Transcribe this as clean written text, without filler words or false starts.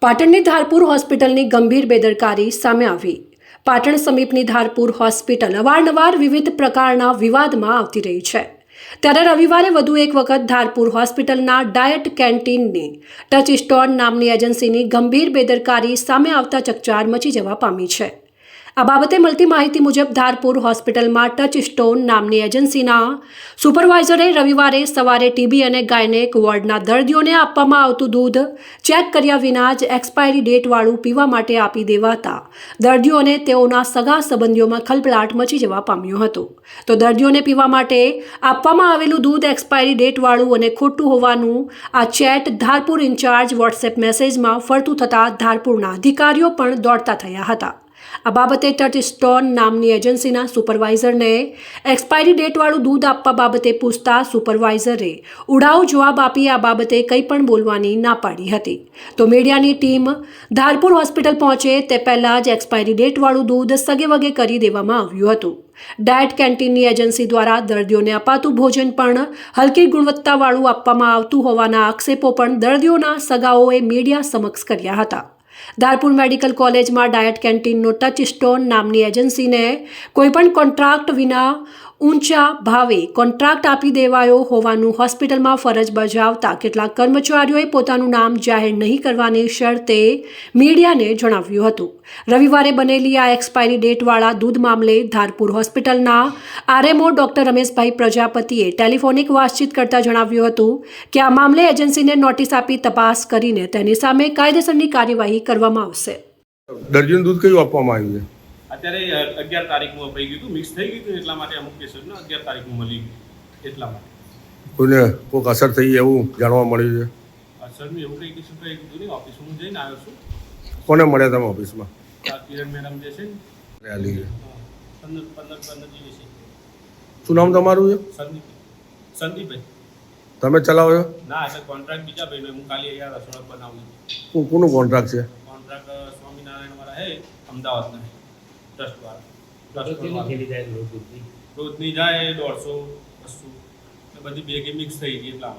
પાટણની ધારપુર હોસ્પિટલની ગંભીર બેદરકારી સામે આવી। પાટણ સમીપની ધારપુર હોસ્પિટલ અવારનવાર વિવિધ પ્રકારના વિવાદમાં આવતી રહી છે। ત્યારે રવિવારે વધુ એક વખત ધારપુર હોસ્પિટલના ડાયટ કેન્ટીનની ટચસ્ટોન નામની એજન્સીની ગંભીર બેદરકારી સામે આવતા ચકચાર મચી જવા પામી છે। આ બાબતે મળતી માહિતી મુજબ ધારપુર હોસ્પિટલમાં ટચસ્ટોન નામની એજન્સીના સુપરવાઇઝરે રવિવારે સવારે ટીબી અને ગાયનેક વોર્ડના દર્દીઓને આપવામાં આવતું દૂધ ચેક કર્યા વિના જ એક્સપાયરી ડેટવાળું પીવા માટે આપી દેવાતા દર્દીઓને તેઓના સગા સંબંધીઓમાં ખલબલાટ મચી જવા પામ્યો હતો। તો દર્દીઓને પીવા માટે આપવામાં આવેલું દૂધ એક્સપાયરી ડેટવાળું અને ખોટું હોવાનું આ ચેટ ધારપુર ઇન્ચાર્જ વોટ્સએપ મેસેજમાં ફરતું થતાં ધારપુરના અધિકારીઓ પણ દોડતા થયા હતા। આ બાબતે ટચસ્ટોન નામની એજન્સીના સુપરવાઇઝરને એક્સપાયરી ડેટવાળું દૂધ આપવા બાબતે પૂછતા સુપરવાઇઝરે ઉડાઉ જવાબ આપી આ બાબતે કંઈ પણ બોલવાની ના પાડી હતી। તો મીડિયાની ટીમ ધારપુર હોસ્પિટલ પહોંચે તે પહેલાં જ એક્સપાયરી ડેટવાળું દૂધ સગેવગે કરી દેવામાં આવ્યું હતું। ડાયટ કેન્ટીનની એજન્સી દ્વારા દર્દીઓને અપાતું ભોજન પણ હલકી ગુણવત્તાવાળું આપવામાં આવતું હોવાના આક્ષેપો પણ દર્દીઓના સગાઓએ મીડિયા સમક્ષ કર્યા હતા। ધારપુર મેડિકલ કોલેજમાં ડાયટ કેન્ટીનનો ટચસ્ટોન નામની એજન્સીને કોઈપણ કોન્ટ્રાક્ટ વિના ઊંચા ભાવે કોન્ટ્રાક્ટ આપી દેવાયો હોવાનું હોસ્પિટલમાં ફરજ બજાવતા કેટલાક કર્મચારીઓએ પોતાનું નામ જાહેર નહીં કરવાની શરતે મીડિયાને જણાવ્યું હતું। રવિવારે બનેલી આ એક્સપાયરી ડેટવાળા દૂધ મામલે ધારપુર હોસ્પિટલના આરએમઓ ડોક્ટર રમેશભાઈ પ્રજાપતિએ ટેલિફોનિક વાતચીત કરતા જણાવ્યું હતું કે આ મામલે એજન્સીને નોટિસ આપી તપાસ કરીને તેની સામે કાયદેસરની કાર્યવાહી કરવામાં આવશે। દર્દીઓને દૂધ કયું આપવામાં આવ્યું છે? અત્યારે 11 તારીખમાં પડી ગયું હતું, મિક્સ થઈ ગયું હતું, એટલા માટે અમુક કેસોને 11 તારીખમાં મળી ગયું, એટલા માટે કોઈને કોઈક અસર થઈ એવું જાણવા મળ્યું છે? અસરનું એવું કંઈ કીધું નહીં, ઓફિસમાં હું જઈને આવ્યો છું। કોને મળ્યા તમે ઓફિસમાં? કિરણ મેડમ જે છે ને રેલી છે 15 દિવસે। શું નામ તમારું છે? સંદીપભાઈ। તમે ચલાવો છો? ના, એટલે કોન્ટ્રાક્ટ બીજા ભાઈનો, હું ખાલી અહીંયા રસોડા બનાવું। કોનું કોન્ટ્રાક્ટ છે? કોન્ટ્રાક્ટ સ્વામિનારાયણ વાળા હે, અમદાવાદના ટ્રસ્ટવાળા। રોજની જાય 150 200 બધી બેગી મિક્સ થઈ ગઈ એટલા